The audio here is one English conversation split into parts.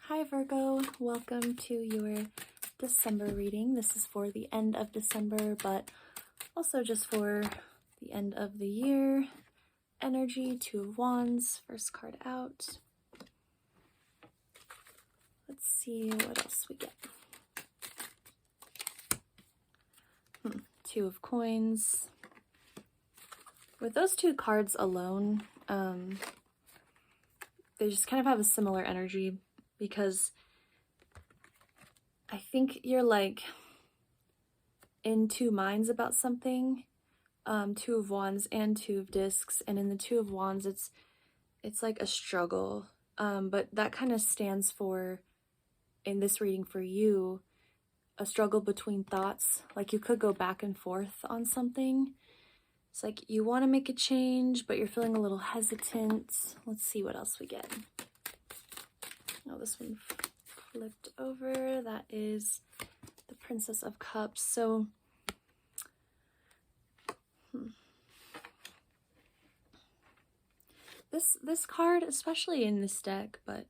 Hi Virgo, welcome to your December reading. This is for the end of December, but also just for the end of the year. Energy, Two of Wands, first card out. Let's see what else we get. Two of Coins. With those two cards alone, they just kind of have a similar energy because I think you're like in two minds about something. Two of Wands and Two of Discs, and in the Two of Wands it's like a struggle, but that kind of stands for, in this reading for you, a struggle between thoughts. Like you could go back and forth on something. It's like you want to make a change, but you're feeling a little hesitant. Let's see what else we get. Oh, this one flipped over. That is the Princess of Cups. So this card, especially in this deck, but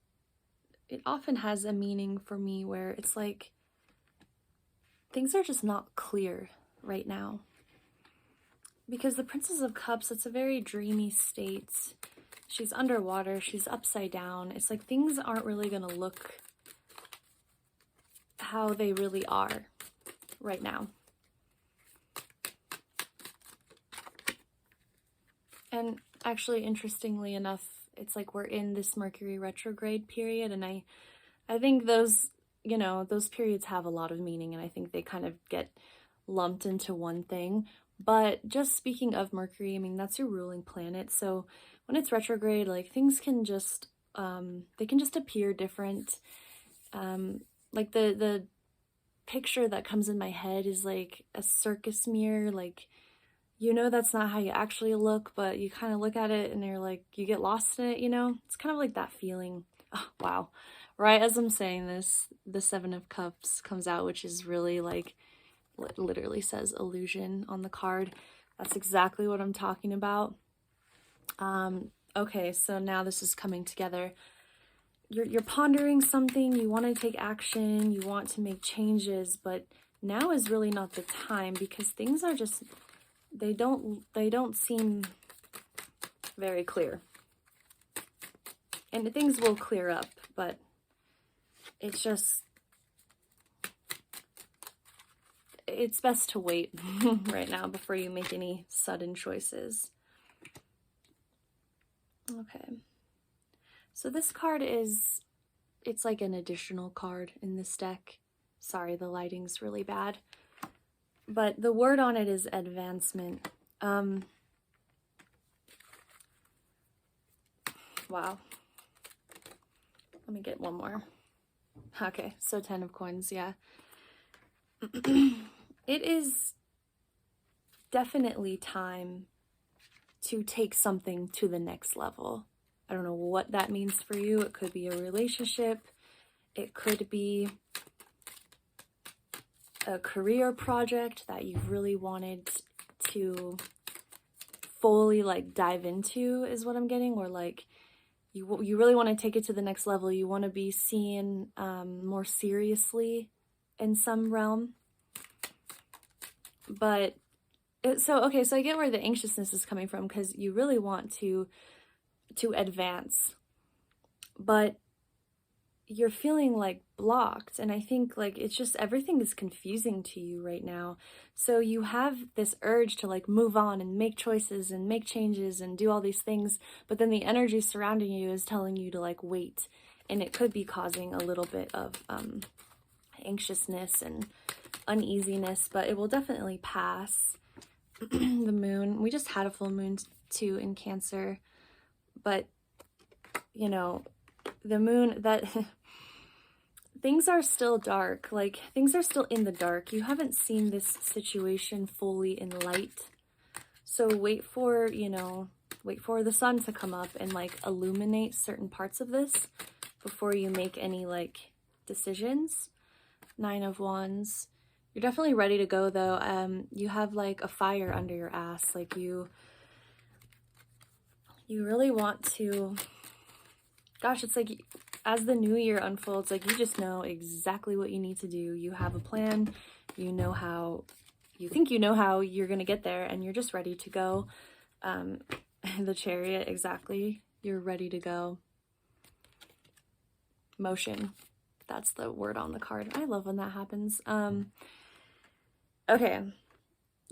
it often has a meaning for me where it's like things are just not clear right now. Because the Princess of Cups, it's a very dreamy state. She's underwater, she's upside down. It's like things aren't really gonna look how they really are right now. And actually, interestingly enough, it's like we're in this Mercury retrograde period, and I think those, those periods have a lot of meaning, and I think they kind of get lumped into one thing. But just speaking of Mercury, I mean, that's your ruling planet, so when it's retrograde, like things can just, they can just appear different. Like the picture that comes in my head is like a circus mirror, like, that's not how you actually look, but you kind of look at it and you're like, you get lost in it, It's kind of like that feeling. Oh, wow. Right as I'm saying this, the Seven of Cups comes out, which is really like, literally says illusion on the card. That's exactly what I'm talking about. Okay, so now this is coming together. You're pondering something, you want to take action, you want to make changes, but now is really not the time because things are just, they don't seem very clear. And things will clear up, but it's just, it's best to wait right now before you make any sudden choices. Okay. So this card is, it's like an additional card in this deck. Sorry, the lighting's really bad. But the word on it is advancement. Wow. Let me get one more. Okay, so 10 of Coins, yeah. It is definitely time to take something to the next level. I don't know what that means for you. It could be a relationship. It could be a career project that you've really wanted to fully like dive into is what I'm getting, or like you really want to take it to the next level. You want to be seen more seriously in some realm. But so I get where the anxiousness is coming from, because you really want to advance, but you're feeling like blocked, and I think like it's just everything is confusing to you right now. So you have this urge to like move on and make choices and make changes and do all these things, but then the energy surrounding you is telling you to like wait, and it could be causing a little bit of anxiousness and uneasiness, but it will definitely pass. The moon, we just had a full moon too in Cancer, but the moon, that things are still dark, like things are still in the dark. You haven't seen this situation fully in light, so wait for the sun to come up and like illuminate certain parts of this before you make any like decisions. 9 of Wands. You're definitely ready to go though. You have like a fire under your ass. Like you really want to, gosh, it's like as the new year unfolds, like, you just know exactly what you need to do. You have a plan, you know how, you think you know how you're gonna get there, and you're just ready to go. The Chariot, exactly. You're ready to go. Motion. That's the word on the card. I love when that happens. Okay.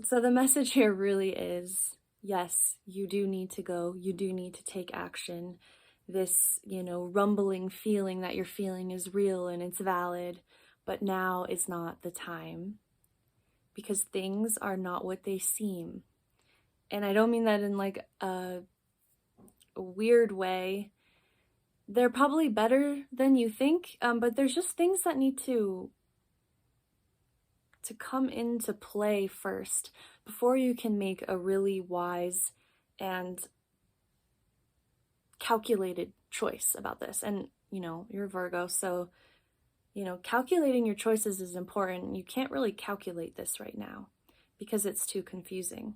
So the message here really is, yes, you do need to go. You do need to take action. This, rumbling feeling that you're feeling is real and it's valid, but now is not the time, because things are not what they seem. And I don't mean that in like a weird way. They're probably better than you think, but there's just things that need to come into play first before you can make a really wise and calculated choice about this. And you're Virgo, so calculating your choices is important. You can't really calculate this right now because it's too confusing.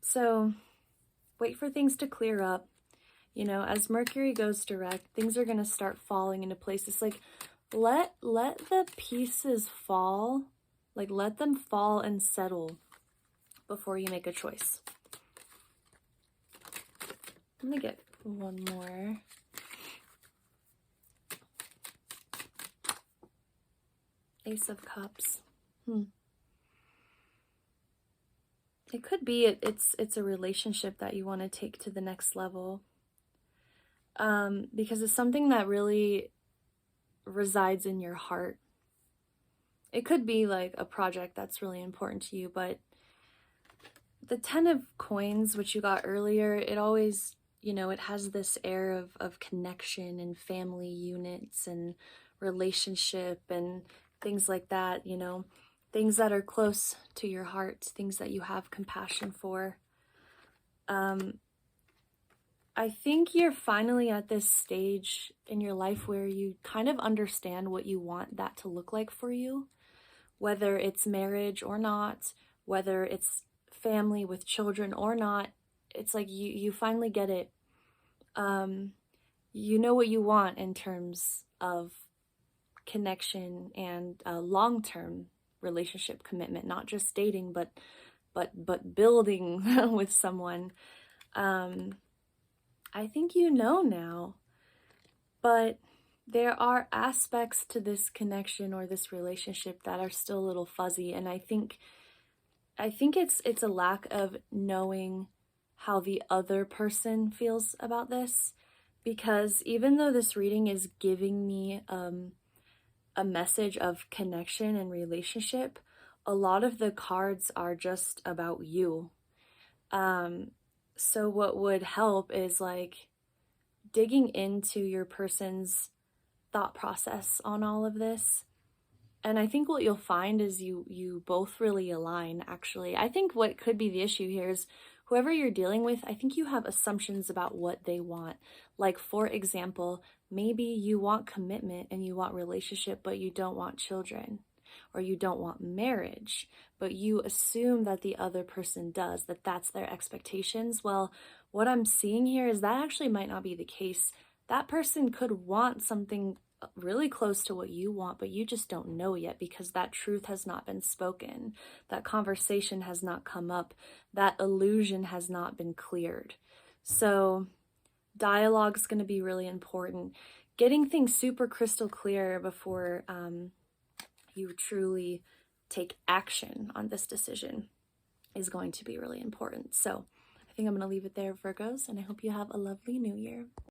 So wait for things to clear up. As Mercury goes direct, things are going to start falling into place. It's like, let the pieces fall, like let them fall and settle before you make a choice. I'm gonna get one more. Ace of Cups. It could be it's a relationship that you want to take to the next level, because it's something that really resides in your heart. It could be like a project that's really important to you, but the 10 of Coins, which you got earlier, it always, it has this air of connection and family units and relationship and things like that, things that are close to your heart, things that you have compassion for. I think you're finally at this stage in your life where you kind of understand what you want that to look like for you, whether it's marriage or not, whether it's family with children or not. It's like you finally get it. You know what you want in terms of connection and long-term relationship commitment, not just dating, but building with someone. I think you know now, but there are aspects to this connection or this relationship that are still a little fuzzy, and I think it's a lack of knowing how the other person feels about this, because even though this reading is giving me a message of connection and relationship, a lot of the cards are just about you. So what would help is like digging into your person's thought process on all of this. And I think what you'll find is you both really align, actually. I think what could be the issue here is whoever you're dealing with, I think you have assumptions about what they want. Like, for example, maybe you want commitment and you want relationship, but you don't want children, or you don't want marriage, but you assume that the other person does, that that's their expectations. Well, what I'm seeing here is that actually might not be the case. That person could want something really close to what you want, but you just don't know yet because that truth has not been spoken. That conversation has not come up. That illusion has not been cleared. So dialogue is going to be really important. Getting things super crystal clear before you truly take action on this decision is going to be really important. So I think I'm going to leave it there, Virgos, and I hope you have a lovely new year.